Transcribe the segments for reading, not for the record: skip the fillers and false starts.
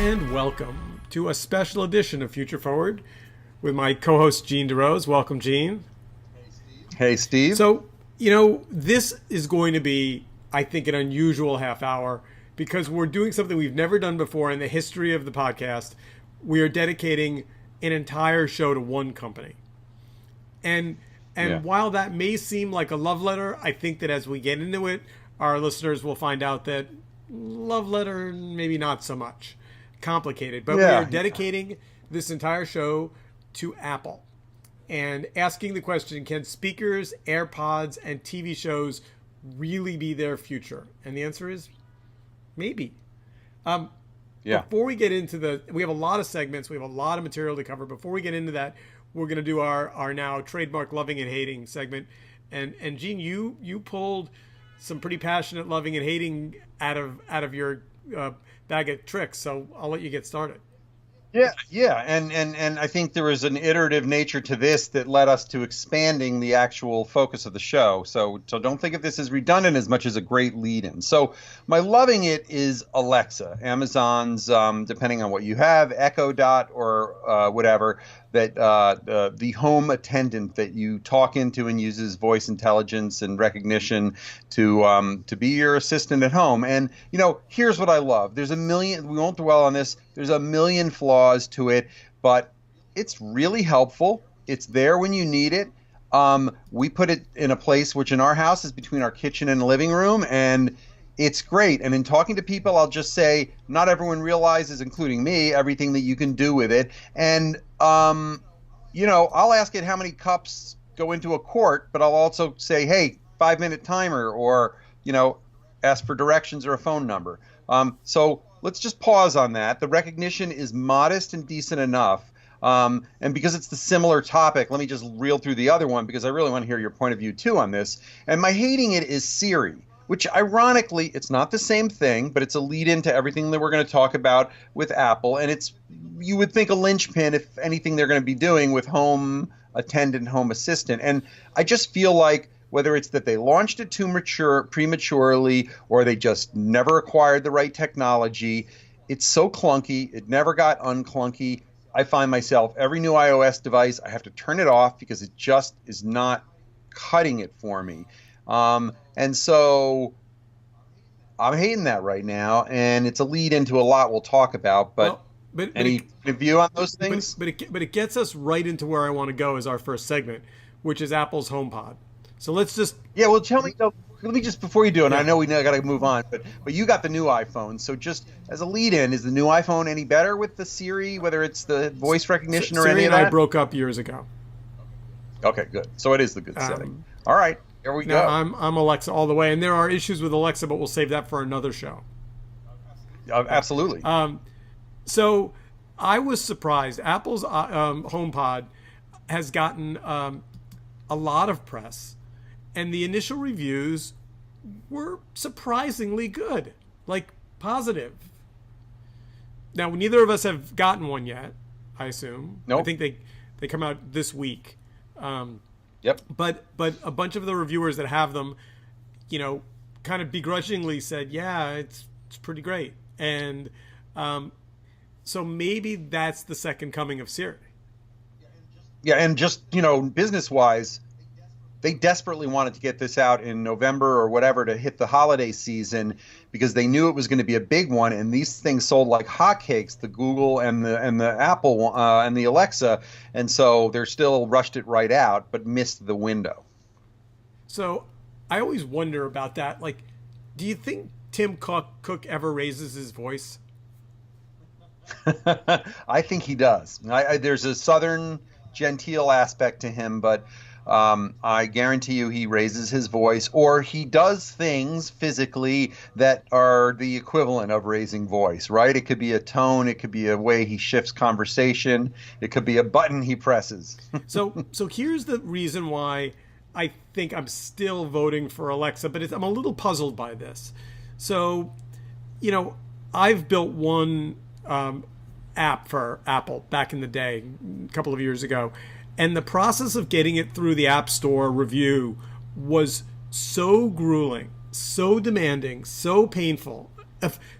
and welcome to a special edition of Future Forward with my co-host Gene DeRose. Welcome, Gene. Hey, Steve. So, this is going to be, I think, an unusual half hour because we're doing something we've never done before in the history of the podcast. We are dedicating an entire show to one company. And while that may seem like a love letter, I think that as we get into it, our listeners will find out that love letter, maybe not so much. Complicated. But we are dedicating this entire show to Apple and asking the question, can speakers, AirPods, and TV shows really be their future? And the answer is maybe. Before we get into we have a lot of segments. We have a lot of material to cover. Before we get into that, we're going to do our now trademark loving and hating segment. And Gene, you pulled some pretty passionate loving and hating out of your bag of tricks. So I'll let you get started. Yeah, and I think there was an iterative nature to this that led us to expanding the actual focus of the show. So don't think of this as redundant as much as a great lead-in. So my loving it is Alexa, Amazon's, depending on what you have, Echo Dot or whatever, that the home attendant that you talk into and uses voice intelligence and recognition to be your assistant at home. And here's what I love. There's a million. We won't dwell on this. There's a million flaws to it, but it's really helpful. It's there when you need it. We put it in a place which in our house is between our kitchen and living room, and it's great. And in talking to people, I'll just say not everyone realizes, including me, everything that you can do with it. And I'll ask it how many cups go into a quart, but I'll also say, hey, 5-minute timer, or ask for directions or a phone number. So let's just pause on that. The recognition is modest and decent enough. And because it's the similar topic, let me just reel through the other one because I really want to hear your point of view too on this. And my hating it is Siri, which ironically, it's not the same thing, but it's a lead into everything that we're going to talk about with Apple. And it's, you would think, a linchpin, if anything, they're going to be doing with home attendant, home assistant. And I just feel like whether it's that they launched it prematurely or they just never acquired the right technology, it's so clunky. It never got unclunky. I find myself, every new iOS device, I have to turn it off because it just is not cutting it for me. And so I'm hating that right now, and it's a lead into a lot we'll talk about. But any view on those things? But it gets us right into where I want to go as our first segment, which is Apple's HomePod. So let's just tell me. Let me just, before you do, and I know we got to move on, but you got the new iPhone. So just as a lead-in, is the new iPhone any better with the Siri, whether it's the voice recognition or any of that? Siri and I broke up years ago. Okay, good. So it is the good setting. All right, here we go. I'm Alexa all the way, and there are issues with Alexa, but we'll save that for another show. Absolutely. So I was surprised. Apple's HomePod has gotten a lot of press. And the initial reviews were surprisingly good, like positive. Now, neither of us have gotten one yet, I assume. Nope. I think they come out this week. Yep. But a bunch of the reviewers that have them, kind of begrudgingly said, yeah, it's pretty great. And so maybe that's the second coming of Siri. Yeah, and just, business-wise, they desperately wanted to get this out in November or whatever to hit the holiday season because they knew it was going to be a big one, and these things sold like hotcakes, the Google and the Apple and the Alexa, and so they're still rushed it right out, but missed the window. So I always wonder about that. Like, do you think Tim Cook ever raises his voice? I think he does. There's a southern genteel aspect to him, but I guarantee you he raises his voice, or he does things physically that are the equivalent of raising voice, right? It could be a tone, it could be a way he shifts conversation, it could be a button he presses. So here's the reason why I think I'm still voting for Alexa, but I'm a little puzzled by this. So, I've built one app for Apple back in the day, a couple of years ago. And the process of getting it through the App Store review was so grueling, so demanding, so painful,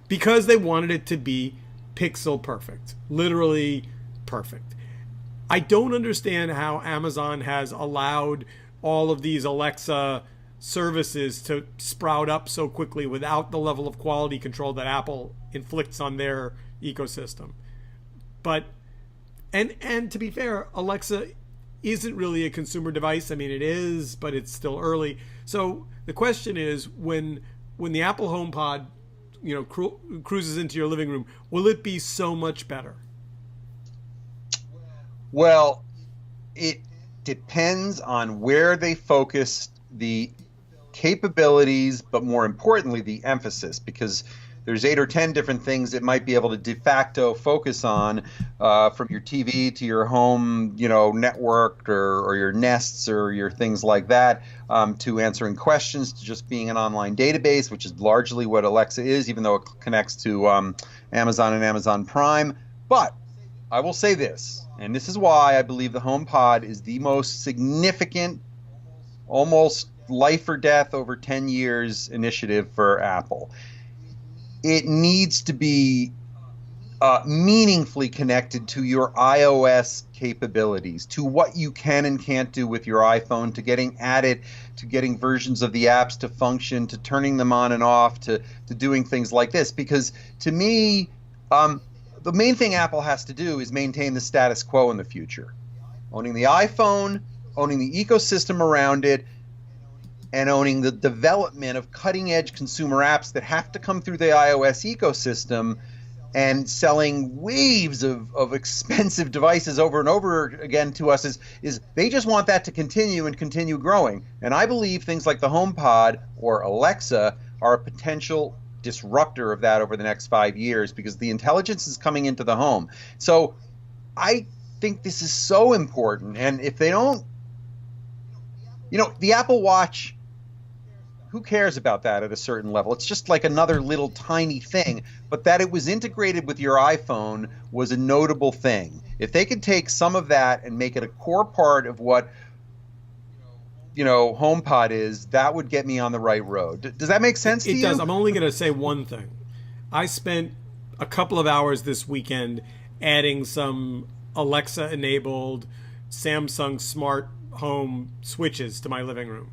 because they wanted it to be pixel perfect, literally perfect. I don't understand how Amazon has allowed all of these Alexa services to sprout up so quickly without the level of quality control that Apple inflicts on their ecosystem. But and to be fair, Alexa isn't really a consumer device. I mean, it is, but it's still early. So the question is, when the Apple HomePod, cruises into your living room, will it be so much better? Well, it depends on where they focus the capabilities, but more importantly, the emphasis, because there's 8 or 10 different things it might be able to de facto focus on, from your TV to your home, network or your Nests or your things like that, to answering questions, to just being an online database, which is largely what Alexa is, even though it connects to Amazon and Amazon Prime. But I will say this, and this is why I believe the HomePod is the most significant, almost life or death over 10 years initiative for Apple. It needs to be meaningfully connected to your iOS capabilities, to what you can and can't do with your iPhone, to getting at it, to getting versions of the apps to function, to turning them on and off, to doing things like this. Because to me, the main thing Apple has to do is maintain the status quo in the future. Owning the iPhone, owning the ecosystem around it, and owning the development of cutting-edge consumer apps that have to come through the iOS ecosystem, and selling waves of expensive devices over and over again to us is they just want that to continue and continue growing. And I believe things like the HomePod or Alexa are a potential disruptor of that over the next 5 years, because the intelligence is coming into the home. So I think this is so important. And if they don't, the Apple Watch, who cares about that at a certain level? It's just like another little tiny thing. But that it was integrated with your iPhone was a notable thing. If they could take some of that and make it a core part of what HomePod is, that would get me on the right road. Does that make sense to you? It does. I'm only going to say one thing. I spent a couple of hours this weekend adding some Alexa-enabled Samsung smart home switches to my living room.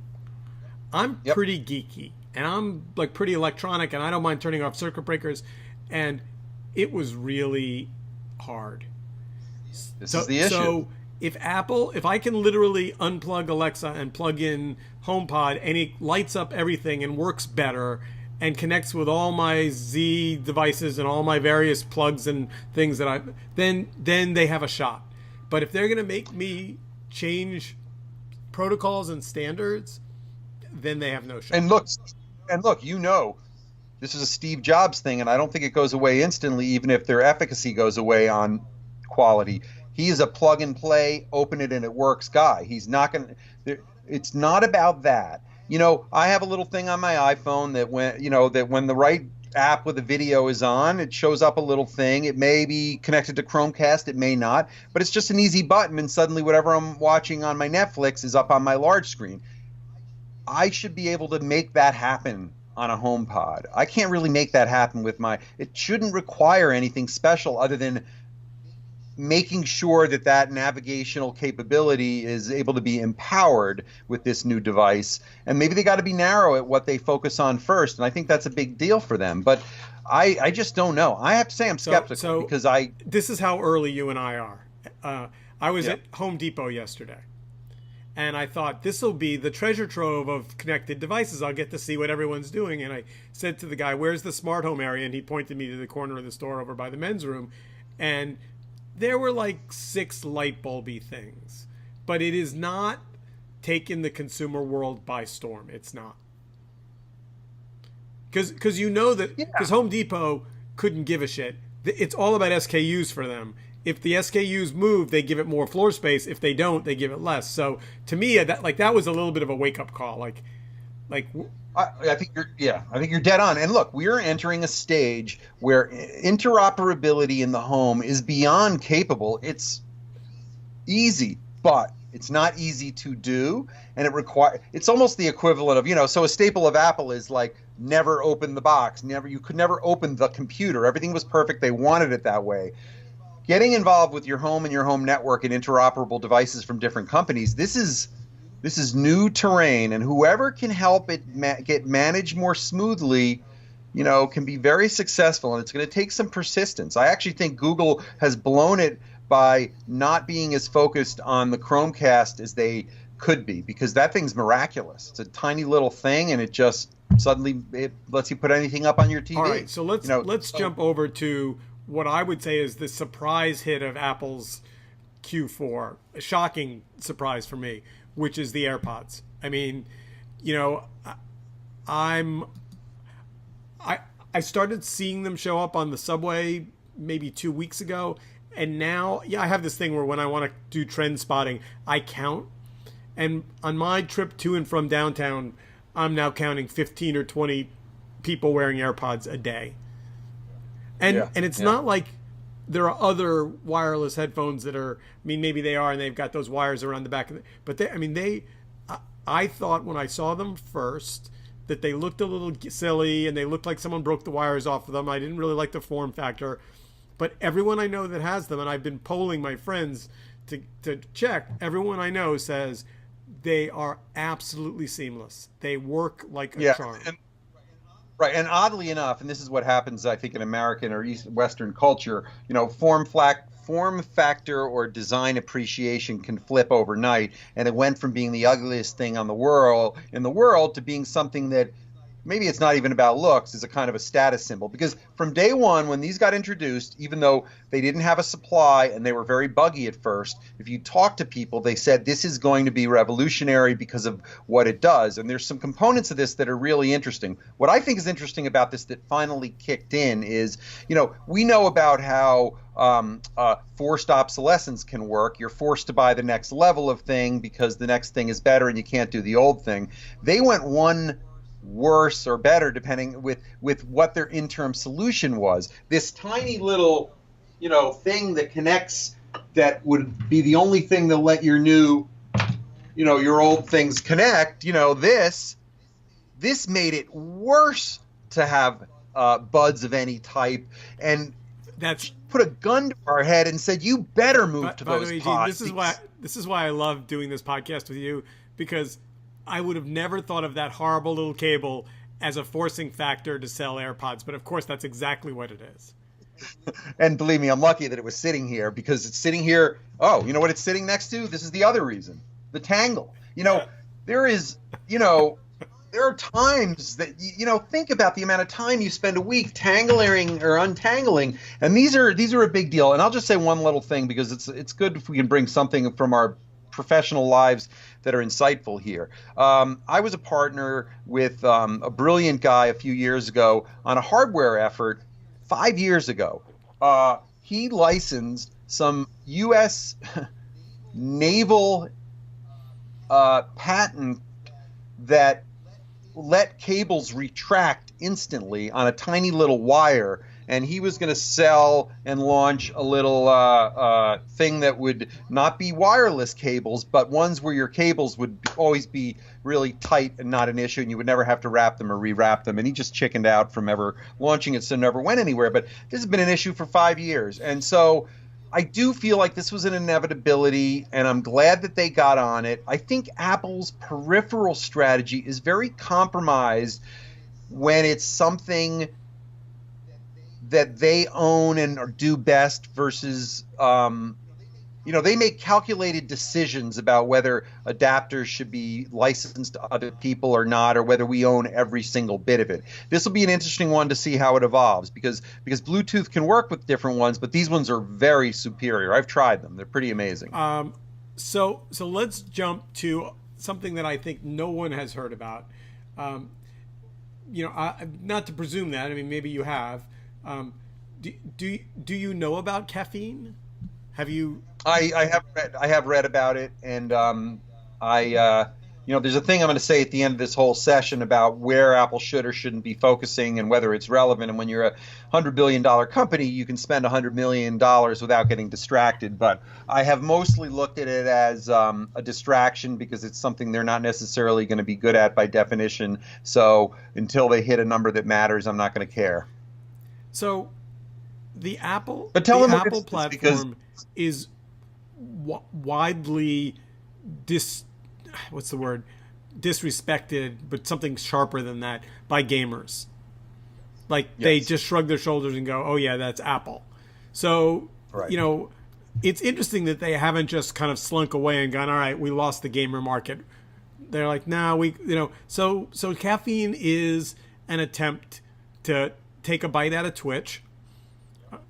I'm pretty geeky, and I'm like pretty electronic, and I don't mind turning off circuit breakers, and it was really hard. This is the issue. So if I can literally unplug Alexa and plug in HomePod, and it lights up everything and works better and connects with all my Z devices and all my various plugs and things then they have a shot. But if they're going to make me change protocols and standards, then they have no shot. And look, this is a Steve Jobs thing, and I don't think it goes away instantly, even if their efficacy goes away on quality. He is a plug and play, open it and it works guy. He's not going to. It's not about that. I have a little thing on my iPhone that when the right app with a video is on, it shows up a little thing. It may be connected to Chromecast, it may not, but it's just an easy button, and suddenly whatever I'm watching on my Netflix is up on my large screen. I should be able to make that happen on a HomePod. I can't really make that happen with it shouldn't require anything special other than making sure that navigational capability is able to be empowered with this new device. And maybe they got to be narrow at what they focus on first. And I think that's a big deal for them. But I just don't know. I have to say I'm skeptical because this is how early you and I are. I was at Home Depot yesterday. And I thought, this will be the treasure trove of connected devices. I'll get to see what everyone's doing. And I said to the guy, where's the smart home area? And he pointed me to the corner of the store over by the men's room. And there were like 6 light bulby things. But it is not taken the consumer world by storm. It's not. Because because Home Depot couldn't give a shit. It's all about SKUs for them. If the SKUs move, they give it more floor space. If they don't, they give it less. So to me, that was a little bit of a wake up call. I think you're dead on. And look, we are entering a stage where interoperability in the home is beyond capable. It's easy, but It's not easy to do, and it's almost the equivalent of, so a staple of Apple is like never open the box, you could never open the computer. Everything was perfect. They wanted it that way. Getting involved with your home and your home network and interoperable devices from different companies, this is new terrain, and whoever can help it get managed more smoothly, can be very successful, and it's going to take some persistence. I actually think Google has blown it by not being as focused on the Chromecast as they could be, because that thing's miraculous. It's a tiny little thing, and it just suddenly it lets you put anything up on your TV. All right, so let's jump over to what I would say is the surprise hit of Apple's Q4, a shocking surprise for me, which is the AirPods. I mean, I started seeing them show up on the subway maybe 2 weeks ago, and now, I have this thing where when I want to do trend spotting, I count. And on my trip to and from downtown, I'm now counting 15 or 20 people wearing AirPods a day. And it's not like there are other wireless headphones that are, maybe they are, and they've got those wires around the back of it. But I thought when I saw them first that they looked a little silly and they looked like someone broke the wires off of them. I didn't really like the form factor. But everyone I know that has them, and I've been polling my friends to check, everyone I know says they are absolutely seamless. They work like a charm. Right, and oddly enough, and this is what happens, I think, in American or Western culture, form factor or design appreciation can flip overnight, and it went from being the ugliest thing in the world to being something that maybe it's not even about looks, is a kind of a status symbol. Because from day one, when these got introduced, even though they didn't have a supply and they were very buggy at first, if you talk to people, they said this is going to be revolutionary because of what it does. And there's some components of this that are really interesting. What I think is interesting about this that finally kicked in is, we know about how forced obsolescence can work. You're forced to buy the next level of thing because the next thing is better and you can't do the old thing. They went one worse or better depending with what their interim solution was. This tiny little thing that connects, that would be the only thing that let your your old things connect, this made it worse to have buds of any type, and that's put a gun to our head and said, you better move to those pods. This is why I love doing this podcast with you, because I would have never thought of that horrible little cable as a forcing factor to sell AirPods, but of course that's exactly what it is. And believe me, I'm lucky that it was sitting here, because it's sitting here. Oh, you know what it's sitting next to? This is the other reason. The tangle. There are times that, think about the amount of time you spend a week tangling or untangling, and these are a big deal. And I'll just say one little thing, because it's good if we can bring something from our professional lives that are insightful here. I was a partner with a brilliant guy a few years ago on a hardware effort 5 years ago. He licensed some U.S. naval patent that let cables retract instantly on a tiny little wire, and he was going to sell and launch a little thing that would not be wireless cables, but ones where your cables would always be really tight and not an issue, and you would never have to wrap them or rewrap them. And he just chickened out from ever launching it, so never went anywhere. But this has been an issue for 5 years. And so I do feel like this was an inevitability, and I'm glad that they got on it. I think Apple's peripheral strategy is very compromised when it's something that they own and do best versus, they make calculated decisions about whether adapters should be licensed to other people or not, or whether we own every single bit of it. This will be an interesting one to see how it evolves, because Bluetooth can work with different ones, but these ones are very superior. I've tried them. They're pretty amazing. So let's jump to something that I think no one has heard about. Not to presume that. I mean, maybe you have. Do you know about Caffeine? Have you? I have read about it, and I there's a thing I'm going to say at the end of this whole session about where Apple should or shouldn't be focusing and whether it's relevant. And when you're a $100 billion company, you can spend $100 million without getting distracted. But I have mostly looked at it as a distraction because it's something they're not necessarily going to be good at by definition. So until they hit a number that matters, I'm not going to care. So the Apple platform is widely disrespected, but something sharper than that, by gamers. Like, yes. They just shrug their shoulders and go, oh yeah, that's Apple. So, right. It's interesting that they haven't just kind of slunk away and gone, all right, we lost the gamer market. They're like, nah, so Caffeine is an attempt to take a bite out of Twitch.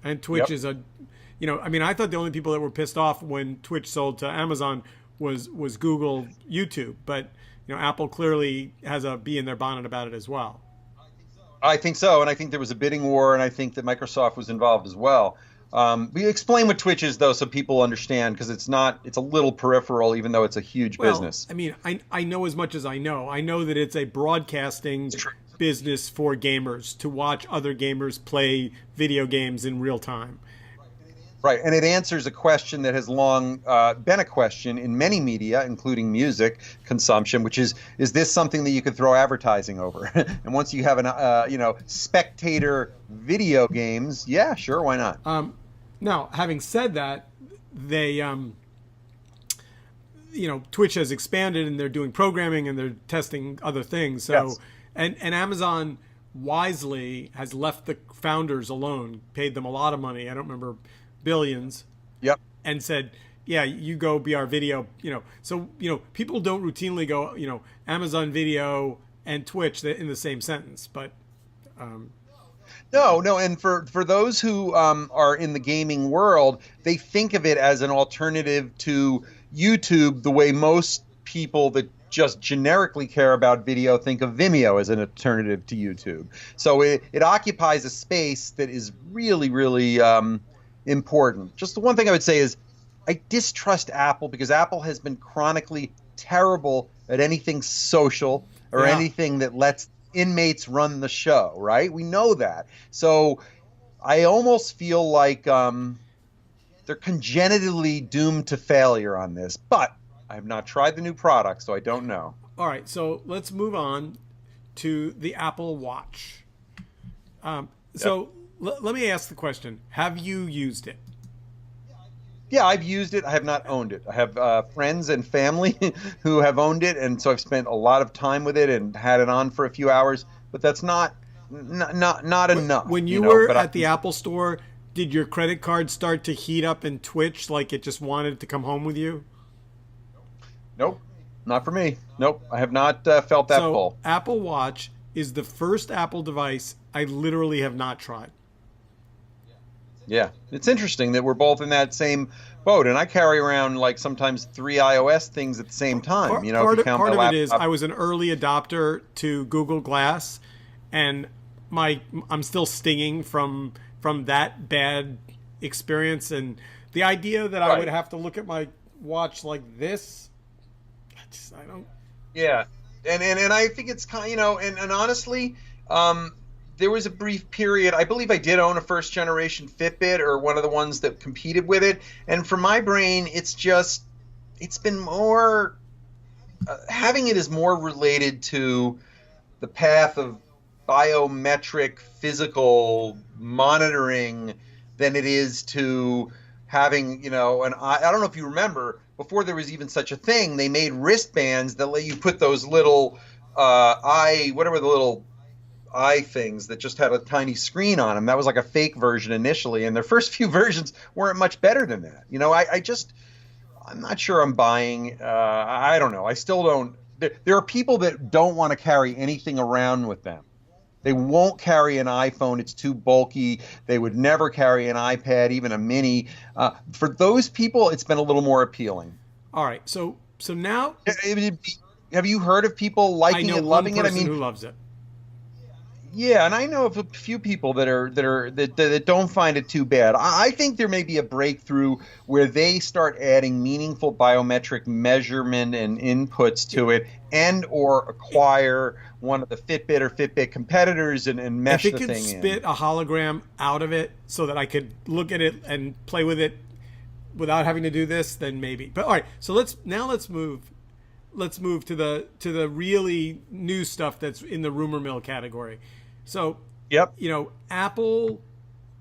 And Twitch is I thought the only people that were pissed off when Twitch sold to Amazon was Google, YouTube, but Apple clearly has a bee in their bonnet about it as well. I think so, and I think there was a bidding war, and I think that Microsoft was involved as well. We explain what Twitch is, though, so people understand, because it's a little peripheral, even though it's a huge business. I mean, I know as much as I know. I know that it's a broadcasting business for gamers to watch other gamers play video games in real time. Right, and it answers a question that has long been a question in many media, including music consumption, which is this something that you could throw advertising over? And once you have spectator video games, yeah, sure, why not? Now, having said that, they, Twitch has expanded and they're doing programming and they're testing other things. So, yes. and Amazon wisely has left the founders alone, paid them a lot of money. I don't remember. Billions. Yep. And said, yeah, you go be our video, So, people don't routinely go, Amazon Video and Twitch in the same sentence, but No, and for those who are in the gaming world, they think of it as an alternative to YouTube the way most people that just generically care about video think of Vimeo as an alternative to YouTube. So it occupies a space that is really, really important. Just the one thing I would say is I distrust Apple because Apple has been chronically terrible at anything social or anything that lets inmates run the show, right? We know that. So I almost feel like they're congenitally doomed to failure on this, but I have not tried the new product, so I don't know. All right, so let's move on to the Apple Watch. Let me ask the question. Have you used it? Yeah, I've used it. I have not owned it. I have friends and family who have owned it, and so I've spent a lot of time with it and had it on for a few hours, but that's not enough. When you were at the Apple store, did your credit card start to heat up and twitch like it just wanted to come home with you? Nope, not for me. Nope, I have not felt that pull. Apple Watch is the first Apple device I literally have not tried. Yeah, it's interesting that we're both in that same boat, and I carry around like sometimes 3 iOS things at the same time. Part of it is I was an early adopter to Google Glass, and I'm still stinging from that bad experience, and the idea that I would have to look at my watch like this, I don't. Yeah, and I think it's kind, and honestly, there was a brief period, I believe I did own a first generation Fitbit or one of the ones that competed with it. And for my brain, it's been more, having it is more related to the path of biometric physical monitoring than it is to having, I don't know if you remember, before there was even such a thing, they made wristbands that let you put those little, whatever the little eye things that just had a tiny screen on them. That was like a fake version initially, and their first few versions weren't much better than that. I'm not sure I'm buying. I don't know. I still don't. There are people that don't want to carry anything around with them. They won't carry an iPhone. It's too bulky. They would never carry an iPad, even a mini. For those people, it's been a little more appealing. All right. So now, have you heard of people liking it, loving it? I mean, who loves it. Yeah, and I know of a few people that don't find it too bad. I think there may be a breakthrough where they start adding meaningful biometric measurement and inputs to it, and or acquire one of the Fitbit or Fitbit competitors and If mesh it the could thing in. spit a hologram out of it so that I could look at it and play with it without having to do this, then maybe. But all right, so let's move to the really new stuff that's in the rumor mill category. So, Yep. Apple,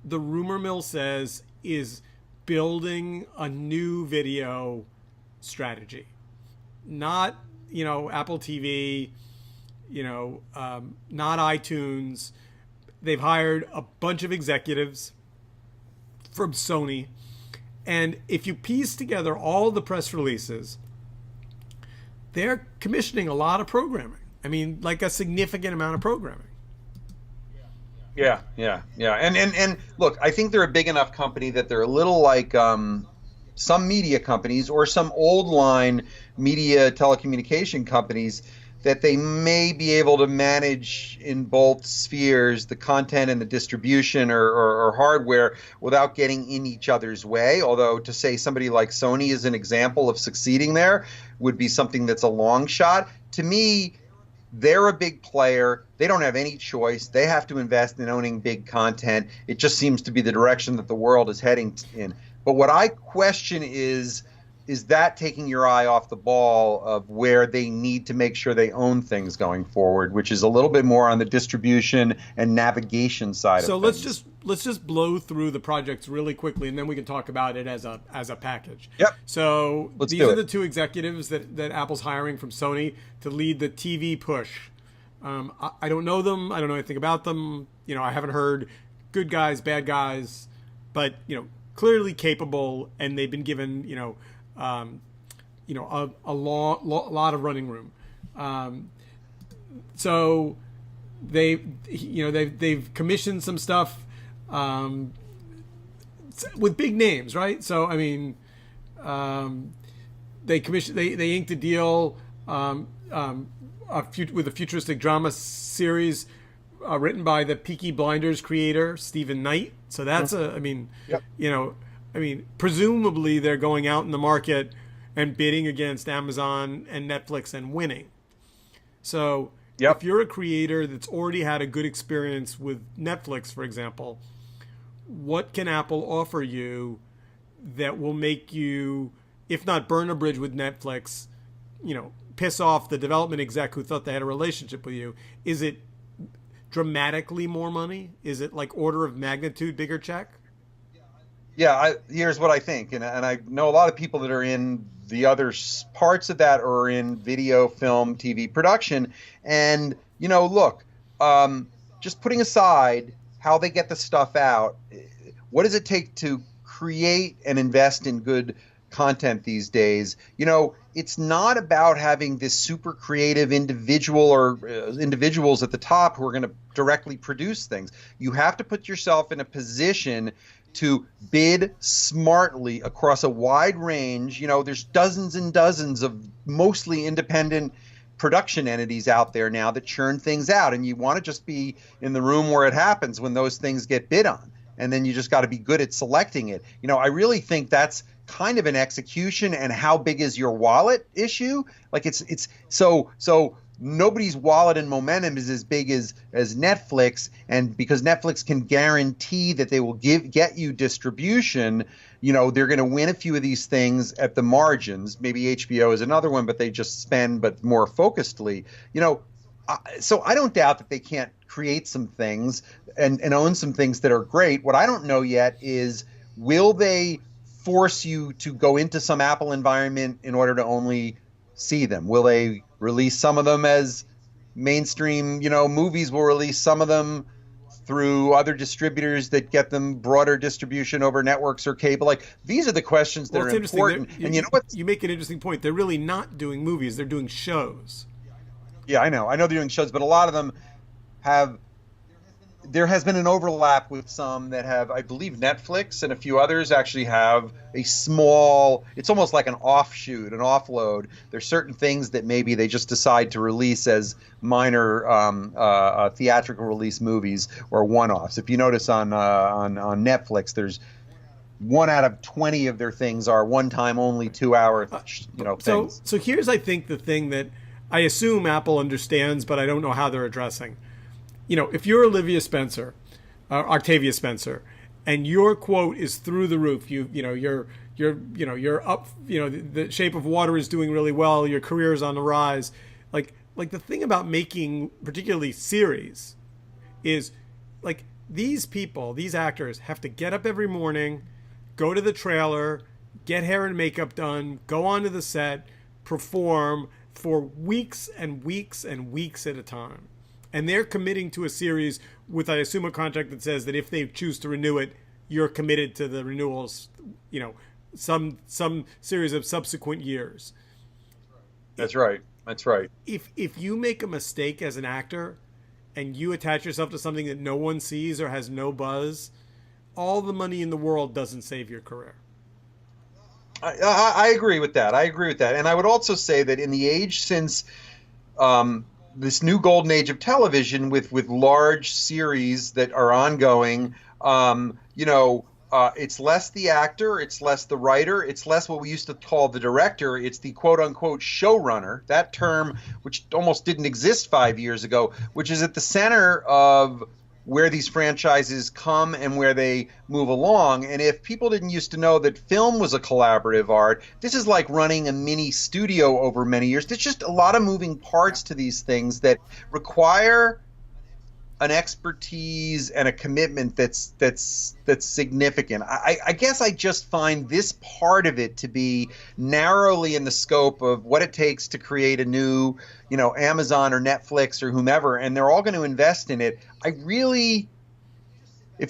the rumor mill says, is building a new video strategy. Not, Apple TV, not iTunes. They've hired a bunch of executives from Sony. And if you piece together all the press releases, they're commissioning a lot of programming. I mean, like a significant amount of programming. Yeah. And look, I think they're a big enough company that they're a little like some media companies or some old line media telecommunication companies, that they may be able to manage in both spheres, the content and the distribution or hardware, without getting in each other's way. Although to say somebody like Sony is an example of succeeding there would be something that's a long shot. To me, they're a big player. They don't have any choice. They have to invest in owning big content. It just seems to be the direction that the world is heading in. But what I question is that taking your eye off the ball of where they need to make sure they own things going forward, which is a little bit more on the distribution and navigation side so of things. So let's just blow through the projects really quickly, and then we can talk about it as a package. Yep. So Let's these do are it. the two executives that Apple's hiring from Sony to lead the TV push. I don't know them. I don't know anything about them. I haven't heard good guys, bad guys, but clearly capable, and they've been given a lot of running room. So they've commissioned some stuff with big names, right? So I mean, they inked a deal with a futuristic drama series written by the Peaky Blinders creator Stephen Knight. So that's presumably they're going out in the market and bidding against Amazon and Netflix and winning. So if you're a creator that's already had a good experience with Netflix, for example, what can Apple offer you that will make you, if not burn a bridge with Netflix, piss off the development exec who thought they had a relationship with you? Is it dramatically more money? Is it like order of magnitude bigger check? Yeah, here's what I think, and I know a lot of people that are in the other parts of that, or in video, film, TV production. And look, just putting aside how they get the stuff out, what does it take to create and invest in good content these days? It's not about having this super creative individual or individuals at the top who are going to directly produce things. You have to put yourself in a position to bid smartly across a wide range. There's dozens and dozens of mostly independent production entities out there now that churn things out, and you want to just be in the room where it happens when those things get bid on, and then you just got to be good at selecting it. I really think that's kind of an execution and how big is your wallet issue. Like it's so nobody's wallet and momentum is as big as Netflix, and because Netflix can guarantee that they will get you distribution, they're going to win a few of these things at the margins. Maybe HBO is another one, but they just spend, but more focusedly. So I don't doubt that they can't create some things and own some things that are great. What I don't know yet is, will they force you to go into some Apple environment in order to only see them? Will they release some of them as mainstream, movies? Will release some of them through other distributors that get them broader distribution over networks or cable? Like, these are the questions that are important. And you know what? You make an interesting point. They're really not doing movies. They're doing shows. Yeah, I know they're doing shows, but a lot of them have there has been an overlap with some that have, I believe Netflix and a few others actually have a small, it's almost like an offshoot, an offload. There's certain things that maybe they just decide to release as minor theatrical release movies or one-offs. If you notice on Netflix, there's 1 out of 20 of their things are one-time only 2-hour, things. So here's, I think, the thing that I assume Apple understands, but I don't know how they're addressing. If you're Octavia Spencer, and your quote is through the roof, you're up, the Shape of Water is doing really well, your career is on the rise. Like the thing about making particularly series is like these people, these actors have to get up every morning, go to the trailer, get hair and makeup done, go onto the set, perform for weeks and weeks and weeks at a time. And they're committing to a series with, I assume, a contract that says that if they choose to renew it, you're committed to the renewals, some series of subsequent years. That's right. That's right. If you make a mistake as an actor and you attach yourself to something that no one sees or has no buzz, all the money in the world doesn't save your career. I agree with that. And I would also say that in the age since this new golden age of television with large series that are ongoing, it's less the actor, it's less the writer, it's less what we used to call the director, it's the quote-unquote showrunner, that term which almost didn't exist 5 years ago, which is at the center of where these franchises come and where they move along. And if people didn't used to know that film was a collaborative art, this is like running a mini studio over many years. There's just a lot of moving parts to these things that require an expertise and a commitment that's significant. I guess I just find this part of it to be narrowly in the scope of what it takes to create a new, Amazon or Netflix or whomever, and they're all going to invest in it. If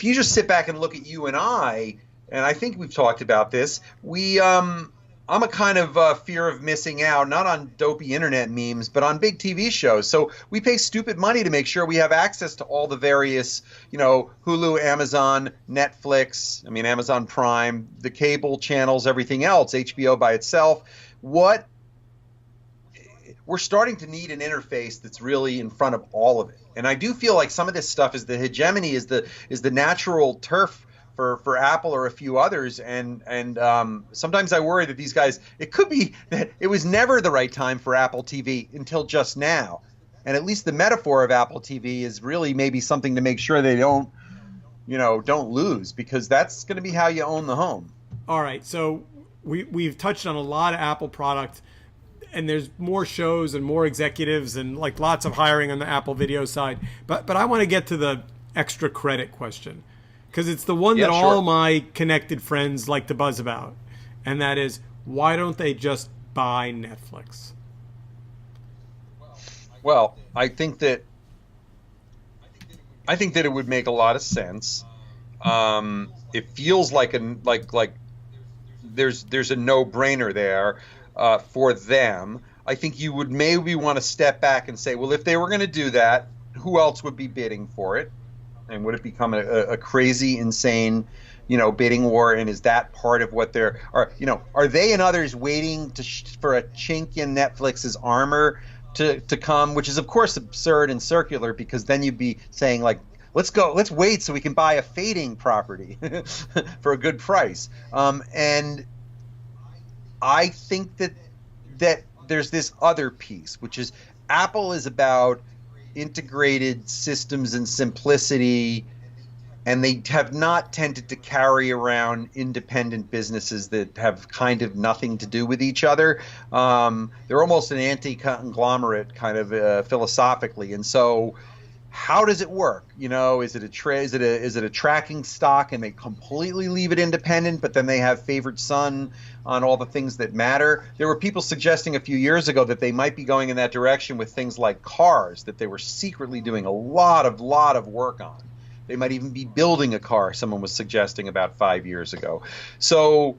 you just sit back and look at you and I think we've talked about this, I'm a kind of fear of missing out, not on dopey internet memes, but on big TV shows. So we pay stupid money to make sure we have access to all the various, Hulu, Amazon, Netflix, Amazon Prime, the cable channels, everything else, HBO by itself. We're starting to need an interface that's really in front of all of it. And I do feel like some of this stuff is the hegemony, is the natural turf for Apple or a few others, and sometimes I worry that these guys, it could be that it was never the right time for Apple TV until just now, and at least the metaphor of Apple TV is really maybe something to make sure they don't lose, because that's going to be how you own the home. All right, so we've touched on a lot of Apple product, and there's more shows and more executives and like lots of hiring on the Apple video side, but I want to get to the extra credit question, because it's the one that all my connected friends like to buzz about. And that is, why don't they just buy Netflix? Well, I think that it would make a lot of sense. It feels like there's a no-brainer there for them. I think you would maybe want to step back and say, well, if they were going to do that, who else would be bidding for it? And would it become a crazy, insane, bidding war? And is that part of what are they and others waiting for a chink in Netflix's armor to come? Which is, of course, absurd and circular, because then you'd be saying, like, let's wait so we can buy a fading property for a good price. And I think that there's this other piece, which is Apple is about integrated systems and simplicity, and they have not tended to carry around independent businesses that have kind of nothing to do with each other. They're almost an anti-conglomerate kind of philosophically, and so how does it work? Is it a tracking stock and they completely leave it independent, but then they have favored son on all the things that matter? There were people suggesting a few years ago that they might be going in that direction with things like cars, that they were secretly doing a lot of work on. They might even be building a car, someone was suggesting about 5 years ago. So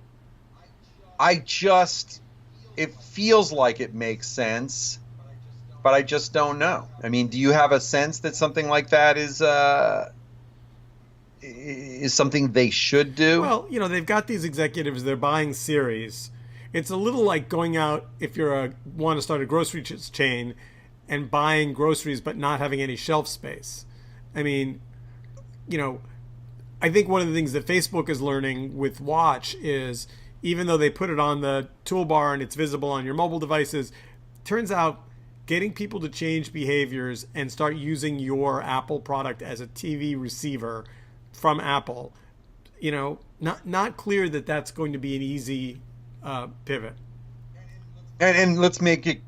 it feels like it makes sense, but I just don't know. Do you have a sense that something like that is something they should do? Well, they've got these executives, they're buying series. It's a little like going out if you're want to start a grocery chain and buying groceries but not having any shelf space. I mean, I think one of the things that Facebook is learning with Watch is even though they put it on the toolbar and it's visible on your mobile devices, turns out getting people to change behaviors and start using your Apple product as a TV receiver from Apple, not clear that that's going to be an easy pivot. And let's make it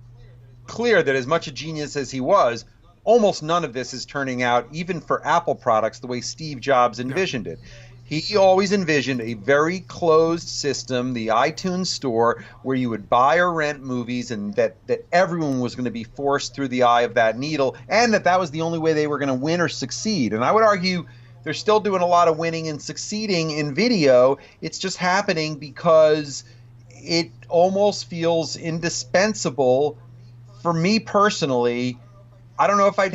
clear that as much a genius as he was, almost none of this is turning out, even for Apple products, the way Steve Jobs envisioned it. He always envisioned a very closed system, the iTunes store, where you would buy or rent movies and that everyone was going to be forced through the eye of that needle, and that was the only way they were going to win or succeed. And I would argue they're still doing a lot of winning and succeeding in video. It's just happening because it almost feels indispensable for me personally. I don't know if I'd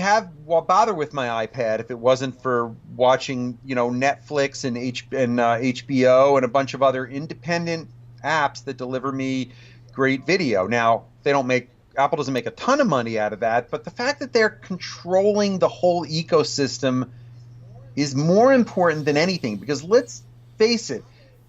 bother with my iPad if it wasn't for watching, Netflix and HBO and a bunch of other independent apps that deliver me great video. Now, Apple doesn't make a ton of money out of that, but the fact that they're controlling the whole ecosystem is more important than anything, because let's face it,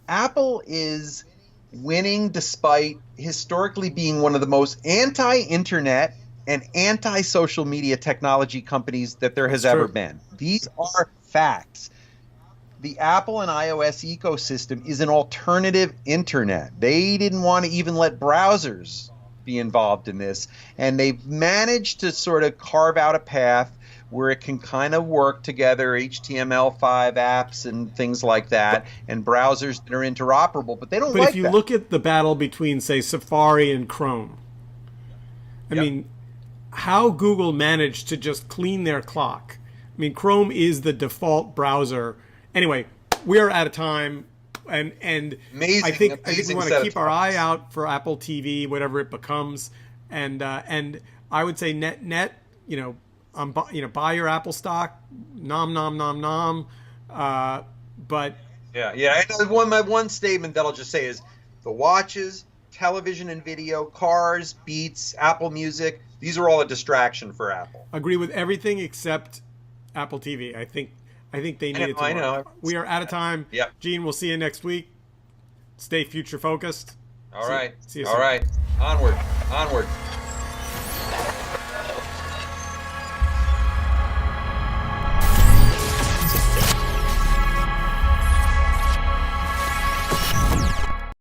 Apple is winning despite historically being one of the most anti-internet and anti-social media technology companies that there has ever been. These are facts. The Apple and iOS ecosystem is an alternative internet. They didn't want to even let browsers be involved in this, and they've managed to sort of carve out a path where it can kind of work together, HTML5 apps and things like that, and browsers that are interoperable, but they don't like that. But if you look at the battle between, say, Safari and Chrome, I mean, how Google managed to just clean their clock. I mean, Chrome is the default browser. Anyway, we are out of time, and amazing, I think we want to keep our eye out for Apple TV, whatever it becomes, and I would say net, buy your Apple stock, nom nom nom nom. But yeah. My one statement that I'll just say is the watches, television and video, cars, Beats, Apple Music. These are all a distraction for Apple. Agree with everything except Apple TV. I think they need it to work. I know. We are out of time. Yep. Gene, we'll see you next week. Stay future focused. All right. See you soon. All right. Onward.